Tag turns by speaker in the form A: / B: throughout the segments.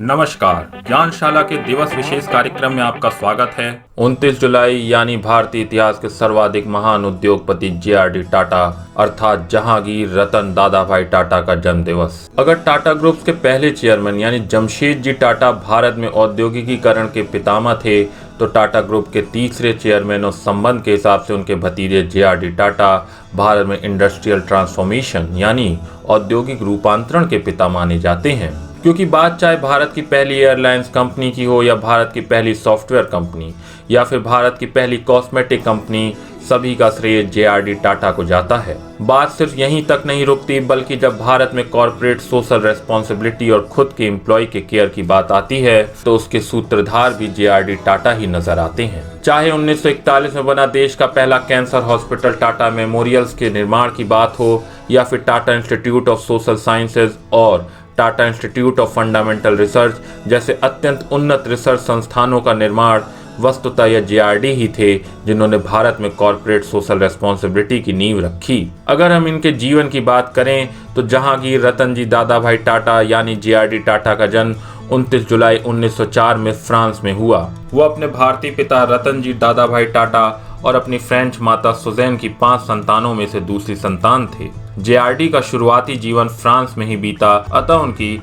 A: नमस्कार, ज्ञानशाला के दिवस विशेष कार्यक्रम में आपका स्वागत है। 29 जुलाई यानी भारतीय इतिहास के सर्वाधिक महान उद्योगपति JRD टाटा अर्थात जहांगीर रतन दादाभाई टाटा का जन्म दिवस। अगर टाटा ग्रुप्स के पहले चेयरमैन यानी जमशेदजी टाटा भारत में औद्योगिकीकरण के पितामह थे, तो टाटा ग्रुप के तीसरे चेयरमैन और संबंध के हिसाब से उनके भतीजे JRD टाटा भारत में इंडस्ट्रियल ट्रांसफॉर्मेशन यानी औद्योगिक रूपांतरण के पिता माने जाते हैं। क्योंकि बात चाहे भारत की पहली एयरलाइंस कंपनी की हो या भारत की पहली सॉफ्टवेयर कंपनी या फिर भारत की पहली कॉस्मेटिक कंपनी, सभी का श्रेय JRD टाटा को जाता है। बात सिर्फ यहीं तक नहीं रुकती, बल्कि जब भारत में कॉर्पोरेट सोशल रेस्पॉन्सिबिलिटी और खुद के एम्प्लॉय के केयर की बात आती है तो उसके सूत्रधार भी JRD टाटा ही नजर आते हैं। चाहे 1941 में बना देश का पहला कैंसर हॉस्पिटल टाटा मेमोरियल्स के निर्माण की बात हो या फिर Tata Institute of Social Sciences और Tata Institute of Fundamental Research जैसे अत्यंत उन्नत रिसर्च संस्थानों का निर्माण, वस्तुतः यह JRD ही थे जिन्होंने भारत में कॉर्पोरेट सोशल रेस्पॉन्सिबिलिटी की नींव रखी। अगर हम इनके जीवन की बात करें तो जहांगीर रतन जी दादाभाई टाटा यानी JRD टाटा का जन्म 29 जुलाई 1904 में फ्रांस में हुआ। वो अपने भारतीय पिता रतन जी दादाभाई टाटा और अपनी फ्रेंच माता सुजैन की 5 संतानों में से दूसरी संतान थे। JRD का शुरुआती जीवन फ्रांस में ही बीता, अतः उनकी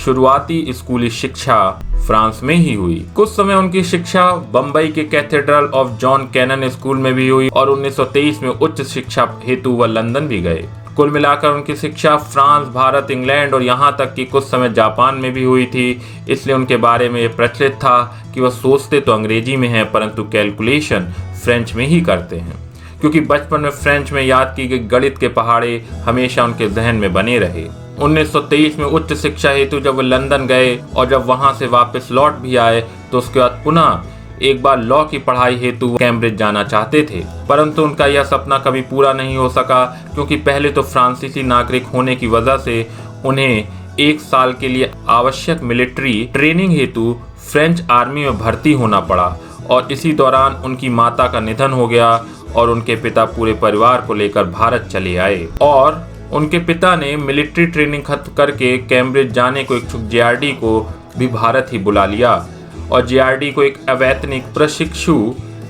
A: शुरुआती स्कूली शिक्षा फ्रांस में ही हुई। कुछ समय उनकी शिक्षा बम्बई के Cathedral of John Connon School में भी हुई और 1923 में उच्च शिक्षा हेतु वह लंदन भी गए। कुल मिलाकर उनकी शिक्षा फ्रांस, भारत, इंग्लैंड और यहाँ तक कि कुछ समय जापान में भी हुई थी। इसलिए उनके बारे में यह प्रचलित था कि वह सोचते तो अंग्रेजी में हैं परंतु कैलकुलेशन फ्रेंच में ही करते हैं, क्योंकि बचपन में फ्रेंच में याद की गई गणित के पहाड़े हमेशा उनके जहन में बने रहे। 1923 में उच्च शिक्षा हेतु जब वे लंदन गए और जब वहां से वापस लौट भी आए तो उसके बाद पुनः एक बार लॉ की पढ़ाई हेतु कैम्ब्रिज जाना चाहते थे, परंतु उनका यह सपना कभी पूरा नहीं हो सका, क्योंकि पहले तो फ्रांसीसी नागरिक होने की वजह से उन्हें 1 साल के लिए आवश्यक मिलिट्री ट्रेनिंग हेतु फ्रेंच आर्मी में भर्ती होना पड़ा और इसी दौरान उनकी माता का निधन हो गया और उनके पिता पूरे परिवार को लेकर भारत चले आए और उनके पिता ने मिलिट्री ट्रेनिंग खत्म करके कैम्ब्रिज जाने को इच्छुक JRD को भी भारत ही बुला लिया और JRD को एक अवैतनिक प्रशिक्षु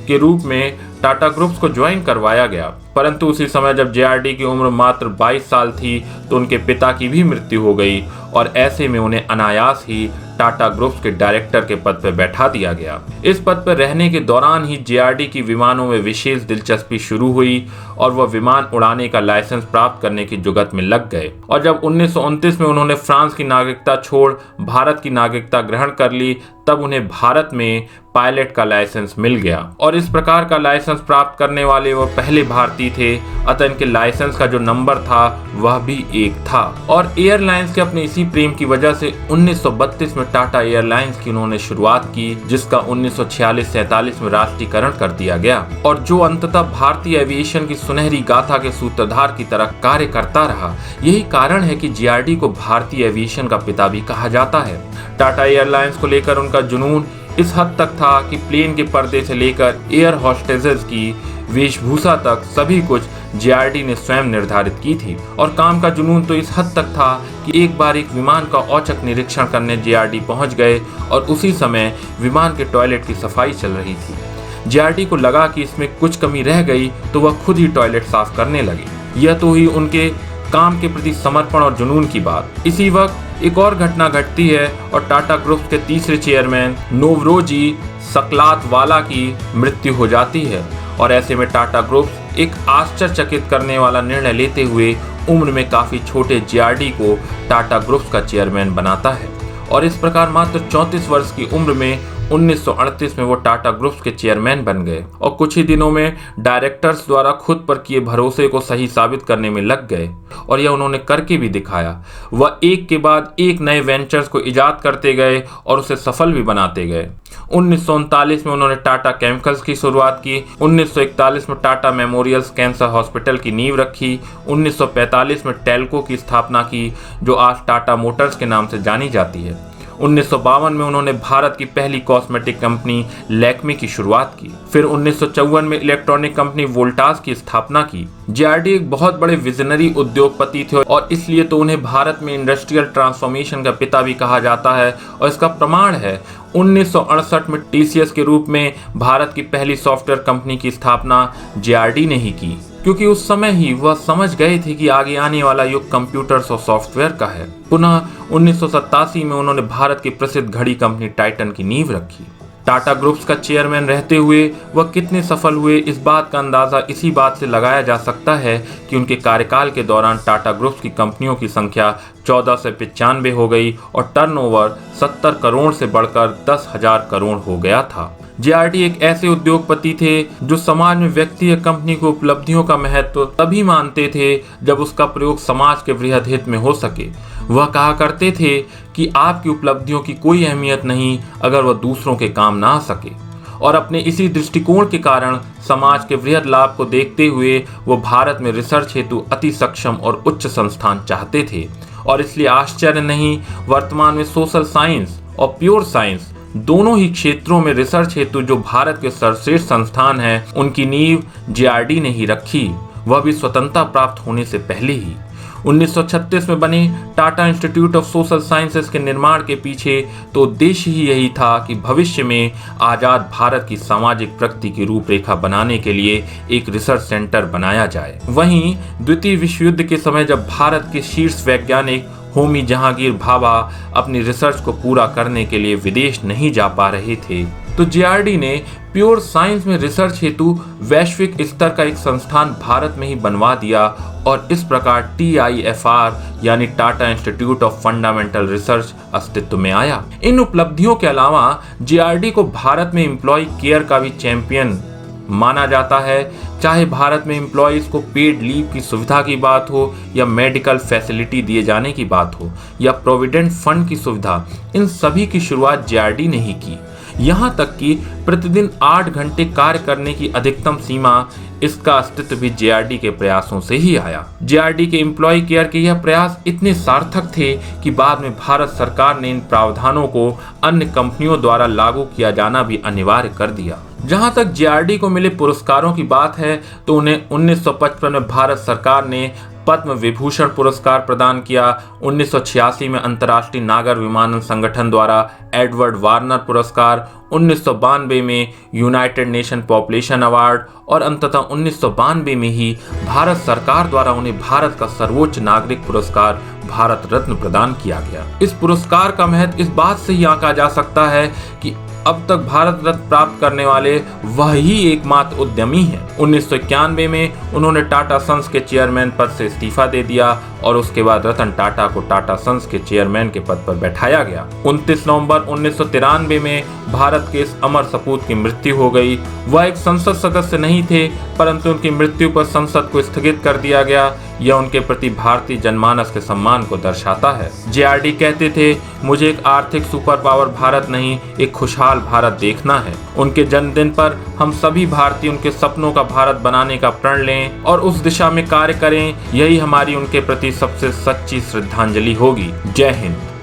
A: के रूप में टाटा ग्रुप्स को ज्वाइन करवाया गया। परंतु उसी समय जब JRD की उम्र मात्र 22 साल थी तो उनके पिता की भी मृत्यु हो गई और ऐसे में उन्हें अनायास ही टाटा ग्रुप्स के डायरेक्टर के पद पर बैठा दिया गया। इस पद पर रहने के दौरान ही JRD की विमानों में विशेष दिलचस्पी शुरू हुई और वह विमान उड़ाने का लाइसेंस प्राप्त करने की जुगत में लग गए और जब 1929 में उन्होंने फ्रांस की नागरिकता छोड़ भारत की नागरिकता ग्रहण कर ली, तब उन्हें भारत में पायलट का लाइसेंस मिल गया और इस प्रकार का लाइसेंस प्राप्त करने वाले वह पहले भारतीय थे। अतः इनके लाइसेंस का जो नंबर था वह भी 1 था और एयरलाइंस के अपने इसी प्रेम की वजह से 1932 में टाटा एयरलाइंस की उन्होंने शुरुआत की, जिसका 1946-47 में राष्ट्रीयकरण कर दिया गया और जो अंततः भारतीय एविएशन की सुनहरी गाथा के सूत्रधार की तरह कार्य करता रहा। यही कारण है कि JRD को भारतीय एविएशन का पिता भी कहा जाता है। टाटा एयरलाइंस को लेकर उनका जुनून इस हद तक था कि प्लेन के पर्दे से लेकर एयर होस्टेसेस की वेशभूषा तक सभी कुछ JRD ने स्वयं निर्धारित की थी और काम का जुनून तो इस हद तक था कि एक बार एक विमान का औचक निरीक्षण करने JRD पहुंच गए और उसी समय विमान के टॉयलेट की सफाई चल रही थी। JRD को लगा कि इसमें कुछ कमी रह गई तो वह खुद ही टॉयलेट साफ करने लगे। यह तो हुई उनके काम के प्रति समर्पण और जुनून की बात। इसी वक्त एक और घटना घटती है और टाटा ग्रुप के तीसरे चेयरमैन नोवरोजी सकलातवाला की मृत्यु हो जाती है और ऐसे में टाटा ग्रुप एक आश्चर्यचकित करने वाला निर्णय लेते हुए उम्र में काफी छोटे JRD को टाटा ग्रुप का चेयरमैन बनाता है और इस प्रकार मात्र 34 वर्ष की उम्र में 1938 में वो टाटा ग्रुप्स के चेयरमैन बन गए और कुछ ही दिनों में डायरेक्टर्स द्वारा खुद पर किए भरोसे को सही साबित करने में लग गए और यह उन्होंने करके भी दिखाया। वह एक के बाद एक नए वेंचर्स को इजाद करते गए और उसे सफल भी बनाते गए। 1939 में उन्होंने टाटा केमिकल्स की शुरुआत की। 1941 में टाटा मेमोरियल्स कैंसर हॉस्पिटल की नींव रखी। 1945 में टेल्को की स्थापना की जो आज टाटा मोटर्स के नाम से जानी जाती है। 1952 में उन्होंने भारत की पहली कॉस्मेटिक कंपनी लैक्मे की शुरुआत की। फिर 1954 में इलेक्ट्रॉनिक कंपनी वोल्टास की स्थापना की। जेआरडी एक बहुत बड़े विजनरी उद्योगपति थे और इसलिए तो उन्हें भारत में इंडस्ट्रियल ट्रांसफॉर्मेशन का पिता भी कहा जाता है। और इसका प्रमाण है 1968 में टीसीएस के रूप में भारत की पहली सॉफ्टवेयर कंपनी की स्थापना जेआरडी ने ही की, क्योंकि उस समय ही वह समझ गए थे कि आगे आने वाला युग कंप्यूटर्स और सॉफ्टवेयर का है। पुनः 1987 में उन्होंने भारत की प्रसिद्ध घड़ी कंपनी टाइटन की नींव रखी। टाटा ग्रुप्स का चेयरमैन रहते हुए वह कितने सफल हुए, इस बात का अंदाजा इसी बात से लगाया जा सकता है कि उनके कार्यकाल के दौरान टाटा ग्रुप्स की कंपनियों की संख्या 14 से 95 हो गई और टर्नओवर 70 करोड़ से बढ़कर 10,000 करोड़ हो गया था। जेआरडी एक ऐसे उद्योगपति थे जो समाज में व्यक्ति या कंपनी की उपलब्धियों का महत्व तभी मानते थे जब उसका प्रयोग समाज के वृहद हित में हो सके। वह कहा करते थे कि आपकी उपलब्धियों की कोई अहमियत नहीं अगर वह दूसरों के काम ना आ सके। और अपने इसी दृष्टिकोण के कारण समाज के वृहद लाभ को देखते हुए वो भारत में रिसर्च हेतु अति सक्षम और उच्च संस्थान चाहते थे। और इसलिए आश्चर्य नहीं, वर्तमान में सोशल साइंस और प्योर साइंस दोनों ही क्षेत्रों में रिसर्च हेतु जो भारत के सर्वश्रेष्ठ संस्थान हैं, उनकी नींव जेआरडी ने ही रखी, वह भी स्वतंत्रता प्राप्त होने से पहले ही। 1936 में बने Tata Institute of Social sciences के निर्माण के पीछे तो उद्देश्य ही यही था कि भविष्य में आजाद भारत की सामाजिक प्रगति की रूपरेखा बनाने के लिए एक रिसर्च सेंटर बनाया जाए। वहीं द्वितीय विश्व युद्ध के समय जब भारत के शीर्ष वैज्ञानिक होमी जहांगीर भाभा अपनी रिसर्च को पूरा करने के लिए विदेश नहीं जा पा रहे थे, तो जेआरडी ने प्योर साइंस में रिसर्च हेतु वैश्विक स्तर का एक संस्थान भारत में ही बनवा दिया और इस प्रकार TIFR यानी Tata Institute of Fundamental research अस्तित्व में आया। इन उपलब्धियों के अलावा जेआरडी को भारत में एम्प्लॉय केयर का भी चैंपियन माना जाता है। चाहे भारत में एम्प्लॉयज को पेड लीव की सुविधा की बात हो या मेडिकल फैसिलिटी दिए जाने की बात हो या प्रोविडेंट फंड की सुविधा, इन सभी की शुरुआत जेआरडी ने ही की। यहाँ तक कि प्रतिदिन 8 घंटे कार्य करने की अधिकतम सीमा, इसका अस्तित्व भी जेआरडी के प्रयासों से ही आया। जेआरडी के एम्प्लॉय केयर के यह प्रयास इतने सार्थक थे कि बाद में भारत सरकार ने इन प्रावधानों को अन्य कंपनियों द्वारा लागू किया जाना भी अनिवार्य कर दिया। जहां तक जेआरडी को मिले पुरस्कारों की बात है तो उन्हें 1955 में भारत सरकार ने पद्म विभूषण पुरस्कार प्रदान किया। 1986 में अंतर्राष्ट्रीय नागर विमानन संगठन द्वारा एडवर्ड वार्नर पुरस्कार, 1992 में यूनाइटेड नेशन पॉपुलेशन अवार्ड और अंततः 1992 में ही भारत सरकार द्वारा उन्हें भारत का सर्वोच्च नागरिक पुरस्कार भारत रत्न प्रदान किया गया। इस पुरस्कार का महत्व इस बात से ही आंका जा सकता है कि अब तक भारत रत्न प्राप्त करने वाले वह ही एकमात्र उद्यमी हैं। 1991 में उन्होंने टाटा सन्स के चेयरमैन पद से इस्तीफा दे दिया और उसके बाद रतन टाटा को टाटा सन्स के चेयरमैन के पद पर बैठाया गया। 29 नवंबर 1993 में भारत के इस अमर सपूत की मृत्यु हो गई। वह एक संसद सदस्य नहीं थे, परंतु उनकी मृत्यु पर संसद को स्थगित कर दिया गया। यह उनके प्रति भारतीय जनमानस के सम्मान को दर्शाता है। जेआरडी कहते थे, मुझे एक आर्थिक सुपर पावर भारत नहीं, एक खुशहाल भारत देखना है। उनके जन्मदिन पर हम सभी भारतीय उनके सपनों का भारत बनाने का प्रण लें और उस दिशा में कार्य करें। यही हमारी उनके प्रति सबसे सच्ची श्रद्धांजलि होगी। जय हिंद।